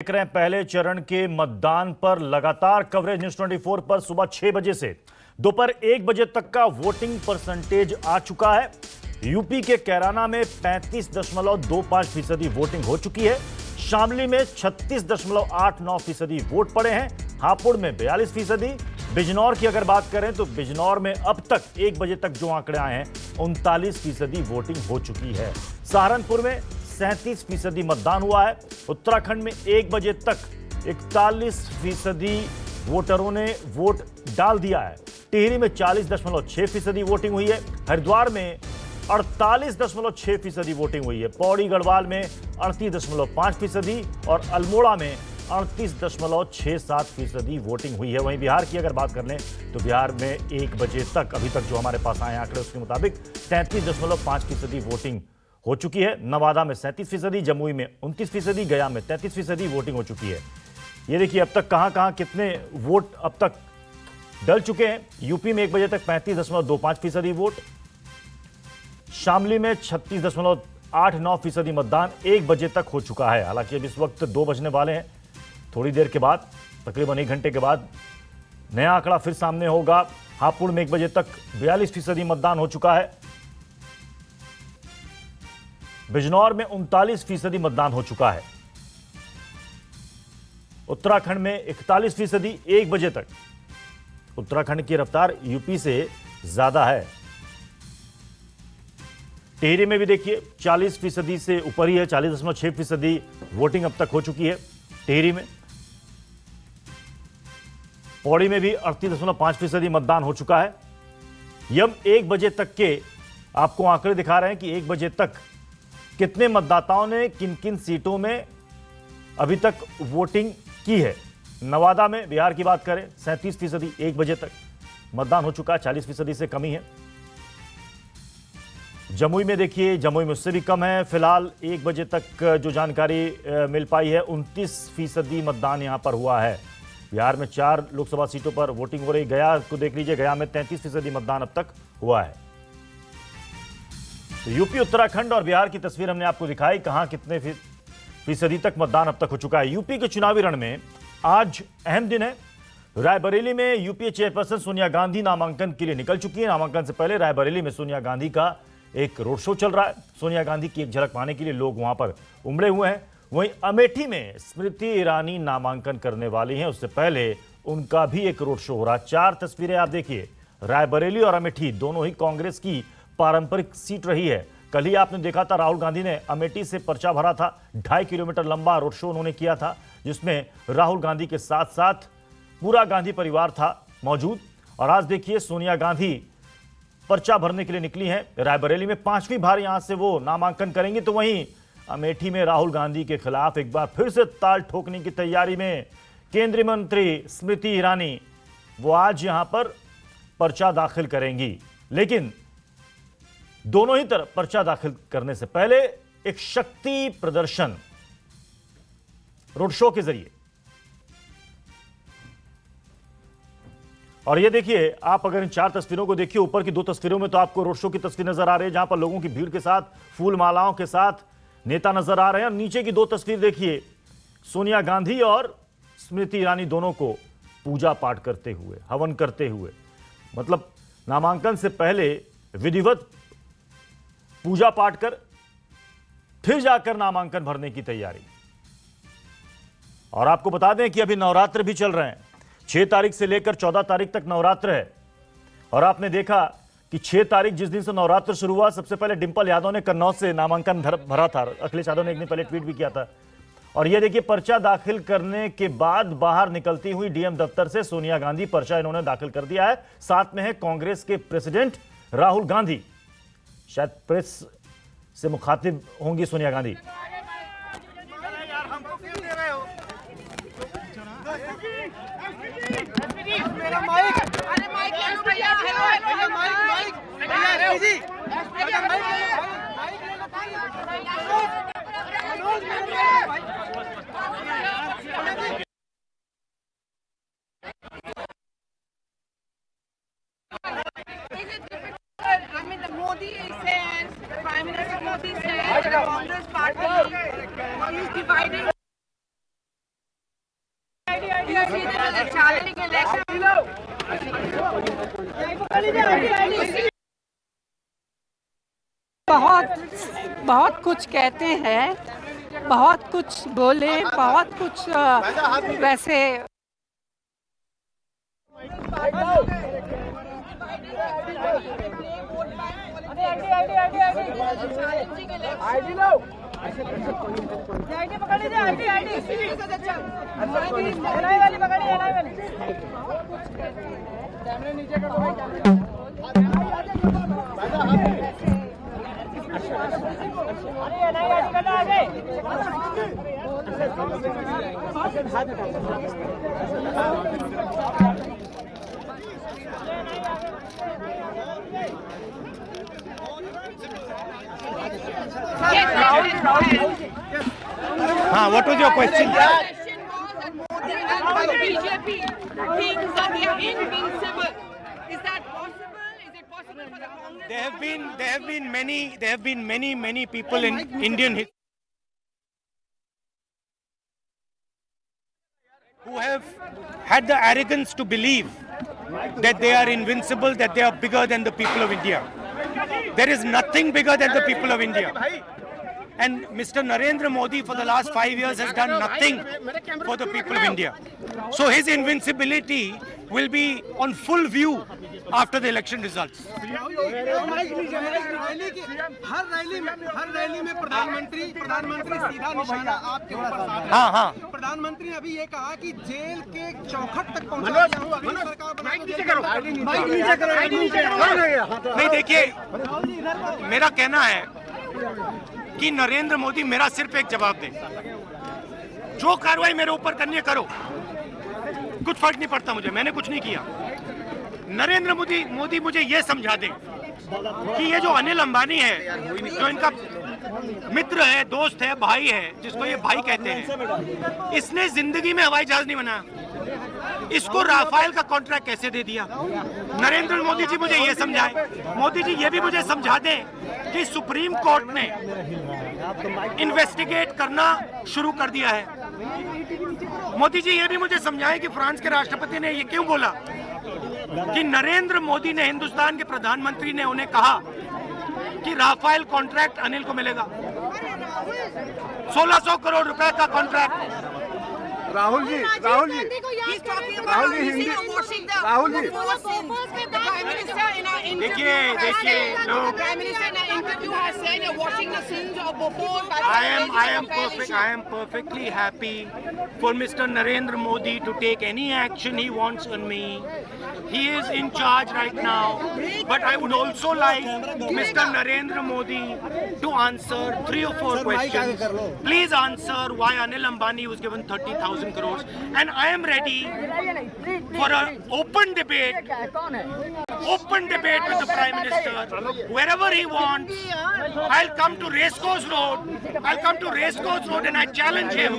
देख रहे हैं पहले चरण के मतदान पर लगातार कवरेज न्यूज 24 पर सुबह 6 बजे से दोपहर 1 बजे तक का वोटिंग परसेंटेज आ चुका है। यूपी के कैराना में 35.25% वोटिंग हो चुकी है। शामली में 36.89% वोट पड़े हैं। हापुड़ में 42%। बिजनौर की अगर बात करें तो बिजनौर में अब तक 1 बजे तक जो आंकड़े आए हैं 39% वोटिंग हो चुकी है। सहारनपुर में 37% मतदान हुआ है। उत्तराखंड में 1 बजे तक 41% वोटरों ने वोट डाल दिया है। टिहरी में 40.6% वोटिंग हुई है। हरिद्वार में 48.6% वोटिंग हुई है। पौड़ी गढ़वाल में 38.5% और अल्मोड़ा में 38.67% वोटिंग हुई है। वहीं बिहार की अगर बात कर लें तो बिहार में 1 बजे तक अभी तक जो हमारे पास आए आंकड़े उसके मुताबिक 33.5% वोटिंग हो चुकी है। नवादा में 37%, जमुई में 29%, गया में 33% वोटिंग हो चुकी है। ये देखिए अब तक कहां कितने वोट अब तक डल चुके हैं। यूपी में 1 बजे तक 35.25% वोट, शामली में 36.89% मतदान 1 बजे तक हो चुका है। हालांकि अब इस वक्त 2 बजने वाले हैं। थोड़ी देर के बाद तकरीबन 1 घंटे के बाद नया आंकड़ा फिर सामने होगा। हापुड़ में 1 बजे तक 42% मतदान हो चुका है। बिजनौर में 39% मतदान हो चुका है। उत्तराखंड में 41%, 1 बजे तक। उत्तराखंड की रफ्तार यूपी से ज्यादा है। टिहरी में भी देखिए 40% से ऊपर ही है। 40.6% वोटिंग अब तक हो चुकी है टिहरी में। पौड़ी में भी 38.5% मतदान हो चुका है। यम 1 बजे तक के आपको आंकड़े दिखा रहे हैं कि 1 बजे तक कितने मतदाताओं ने किन किन सीटों में अभी तक वोटिंग की है। नवादा में बिहार की बात करें 37%, 1 बजे तक मतदान हो चुका है, 40% से कम ही है। जमुई में देखिए, जमुई में उससे भी कम है। फिलहाल 1 बजे तक जो जानकारी मिल पाई है 29% मतदान यहां पर हुआ है। बिहार में 4 लोकसभा सीटों पर वोटिंग हो रही। गया को देख लीजिए, गया में 33% मतदान अब तक हुआ है। तो यूपी, उत्तराखंड और बिहार की तस्वीर हमने आपको दिखाई, कहां कितने फीसदी तक मतदान अब तक हो चुका है। यूपी के चुनावी रण में आज अहम दिन है। रायबरेली में यूपीए चेयरपर्सन सोनिया गांधी नामांकन के लिए निकल चुकी है। नामांकन से पहले रायबरेली में सोनिया गांधी का एक रोड शो चल रहा है। सोनिया गांधी की एक झलक पाने के लिए लोग वहां पर उमड़े हुए हैं। वहीं अमेठी में स्मृति ईरानी नामांकन करने वाली हैं। उससे पहले उनका भी एक रोड शो हो रहा है। 4 तस्वीरें आप देखिए। रायबरेली और अमेठी दोनों ही कांग्रेस की पारंपरिक सीट रही है। कल ही आपने देखा था राहुल गांधी ने अमेठी से पर्चा भरा था। 2.5 किलोमीटर लंबा रोड शो उन्होंने किया था, जिसमें राहुल गांधी के साथ साथ पूरा गांधी परिवार था मौजूद। और आज देखिए सोनिया गांधी पर्चा भरने के लिए निकली हैं। रायबरेली में 5वीं बार यहां से वो नामांकन करेंगी। तो वहीं अमेठी में राहुल गांधी के खिलाफ एक बार फिर से ताल ठोकने की तैयारी में केंद्रीय मंत्री स्मृति ईरानी, वो आज यहां पर पर्चा दाखिल करेंगी। लेकिन दोनों ही तरफ पर्चा दाखिल करने से पहले एक शक्ति प्रदर्शन रोड शो के जरिए। और ये देखिए, आप अगर इन 4 तस्वीरों को देखिए, ऊपर की 2 तस्वीरों में तो आपको रोड शो की तस्वीर नजर आ रही है, जहां पर लोगों की भीड़ के साथ फूल मालाओं के साथ नेता नजर आ रहे हैं। और नीचे की 2 तस्वीर देखिए, सोनिया गांधी और स्मृति ईरानी दोनों को पूजा पाठ करते हुए, हवन करते हुए, मतलब नामांकन से पहले विधिवत पूजा पाठ कर फिर जाकर नामांकन भरने की तैयारी। और आपको बता दें कि अभी नवरात्र भी चल रहे हैं। 6 तारीख से लेकर 14 तारीख तक नवरात्र है। और आपने देखा कि 6 तारीख जिस दिन से नवरात्र शुरू हुआ, सबसे पहले डिंपल यादव ने कन्नौज से नामांकन भरा था। अखिलेश यादव ने एक दिन पहले ट्वीट भी किया था। और यह देखिए, पर्चा दाखिल करने के बाद बाहर निकलती हुई डीएम दफ्तर से सोनिया गांधी, पर्चा इन्होंने दाखिल कर दिया है। साथ में है कांग्रेस के प्रेसिडेंट राहुल गांधी। शायद प्रेस से मुखातिब होंगी सोनिया गांधी। मेरा माइक, अरे माइक ले लो भैया, हेलो हेलो माइक भैया जी, भैया माइक ले लो I mean, the Modi says, Prime Minister Modi says, the Congress party is dividing. बहुत बहुत कुछ कहते हैं, बहुत कुछ बोले, बहुत कुछ वैसे हाँ, what was your question? BJP thinks that they are invincible. Is that possible? Is it possible for the Congress? There have been many people in Indian history who have had the arrogance to believe that they are invincible, that they are bigger than the people of India. There is nothing bigger than the people of India. And Mr. Narendra Modi for the last 5 years has done nothing for the people of India. So his invincibility will be on full view after the election results. Her rally में प्रधानमंत्री सीधा निशाना आपके ऊपर साधा है। हाँ। प्रधानमंत्री ने अभी ये कहा कि जेल के चौखट तक पहुंचा दिया हूं, अगली सरकार नहीं, देखिए, मेरा कहना है कि नरेंद्र मोदी मेरा सिर्फ एक जवाब दे, जो कार्रवाई मेरे ऊपर करनी है करो, कुछ फर्क नहीं पड़ता मुझे, मैंने कुछ नहीं किया। नरेंद्र मोदी मुझे ये समझा दे कि ये जो अनिल अंबानी है, जो इनका मित्र है, दोस्त है, भाई है, जिसको ये भाई कहते हैं, इसने जिंदगी में हवाई जहाज नहीं बनाया, इसको राफेल का कॉन्ट्रैक्ट कैसे दे दिया? नरेंद्र मोदी जी मुझे ये समझाए। मोदी जी ये भी मुझे समझा दें कि सुप्रीम कोर्ट ने इन्वेस्टिगेट करना शुरू कर दिया है। मोदी जी ये भी मुझे समझाए कि फ्रांस के राष्ट्रपति ने ये क्यों बोला कि नरेंद्र मोदी ने, हिंदुस्तान के प्रधानमंत्री ने उन्हें कहा कि राफेल कॉन्ट्रैक्ट अनिल को मिलेगा। 1600 करोड़ रुपए का कॉन्ट्रैक्ट। राहुल जी राहुल जी देखिए लोग, I am perfectly happy for Mr. Narendra Modi to take any action he wants on me. He is in charge right now, but I would also like Mr. Narendra Modi to answer 3 or 4 questions. Please answer why Anil Ambani was given 30,000 crores, and I am ready for an open debate with the Prime Minister. Wherever he wants, I'll come to Racecourse Road and I challenge him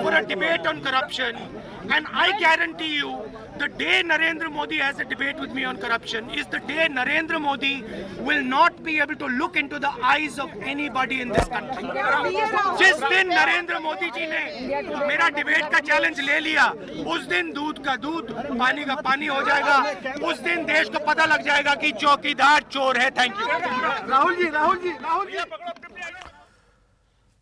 for a debate on corruption. And I guarantee you, the day Narendra Modi has a debate with me on corruption is the day Narendra Modi will not be able to look into the eyes of anybody in this country. जिस दिन नरेंद्र मोदी जी ने मेरा debate का challenge ले लिया, उस दिन दूध का दूध, पानी का पानी हो जाएगा। उस दिन देश को पता लग जाएगा कि चौकीदार चोर है। Thank you. राहुल जी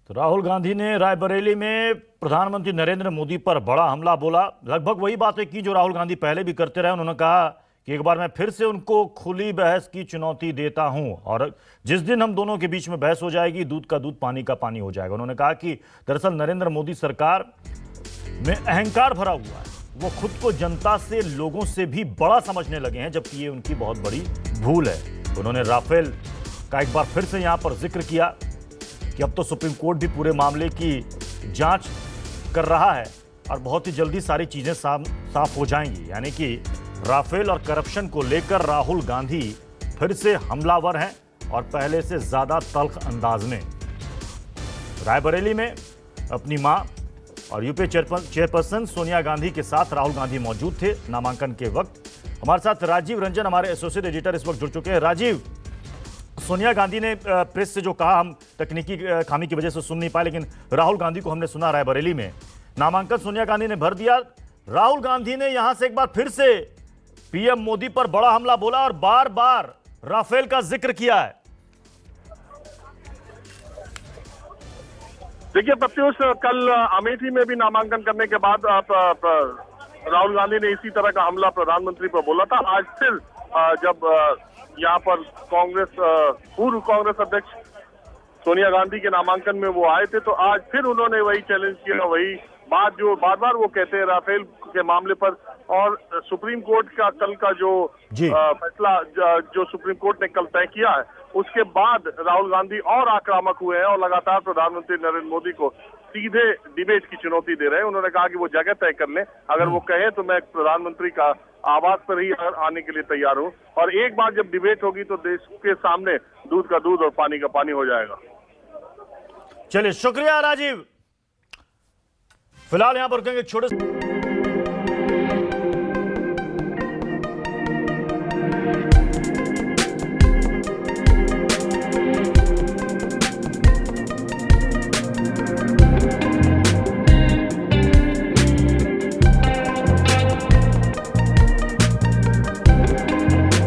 तो राहुल गांधी ने रायबरेली में प्रधानमंत्री नरेंद्र मोदी पर बड़ा हमला बोला। लगभग वही बातें की जो राहुल गांधी पहले भी करते रहे। उन्होंने कहा कि एक बार मैं फिर से उनको खुली बहस की चुनौती देता हूं और जिस दिन हम दोनों के बीच में बहस हो जाएगी, दूध का दूध पानी का पानी हो जाएगा। उन्होंने कहा कि दरअसल नरेंद्र मोदी सरकार में अहंकार भरा हुआ है, वो खुद को जनता से, लोगों से भी बड़ा समझने लगे हैं, जबकि ये उनकी बहुत बड़ी भूल है। उन्होंने राफेल का एक बार फिर से यहां पर जिक्र किया कि अब तो सुप्रीम कोर्ट भी पूरे मामले की जांच कर रहा है और बहुत ही जल्दी सारी चीजें साफ हो जाएंगी। यानी कि राफेल और करप्शन को लेकर राहुल गांधी फिर से हमलावर हैं और पहले से ज्यादा तल्ख अंदाज में। रायबरेली में अपनी मां और यूपीए चेयरपर्सन सोनिया गांधी के साथ राहुल गांधी मौजूद थे नामांकन के वक्त। हमारे साथ राजीव रंजन, हमारे एसोसिएट एडिटर, इस वक्त जुड़ चुके हैं। राजीव, सोनिया गांधी ने प्रेस से जो कहा हम तकनीकी खामी की वजह से सुन नहीं पाए, लेकिन राहुल गांधी को हमने सुना रायबरेली में। नामांकन सोनिया गांधी ने भर दिया, राहुल गांधी ने यहां से एक बार फिर से पीएम मोदी पर बड़ा हमला बोला और बार बार राफेल का जिक्र किया है। देखिए प्रत्युष, कल अमेठी में भी नामांकन करने के बाद राहुल गांधी ने इसी तरह का हमला प्रधानमंत्री पर बोला था। आज फिर जब यहाँ पर पूर्व कांग्रेस अध्यक्ष सोनिया गांधी के नामांकन में वो आए थे, तो आज फिर उन्होंने वही चैलेंज किया, वही बात जो बार बार वो कहते हैं राफेल के मामले पर। और सुप्रीम कोर्ट का कल का जो फैसला जो सुप्रीम कोर्ट ने कल तय किया है, उसके बाद राहुल गांधी और आक्रामक हुए हैं और लगातार प्रधानमंत्री नरेंद्र मोदी को सीधे डिबेट की चुनौती दे रहे हैं। उन्होंने कहा कि वो जगह तय कर लें, अगर वो कहे तो मैं प्रधानमंत्री का आवास पर ही आने के लिए तैयार हूं, और एक बार जब डिबेट होगी तो देश के सामने दूध का दूध और पानी का पानी हो जाएगा। चलिए, शुक्रिया राजीव। फिलहाल यहां पर रुकेंगे, छोटे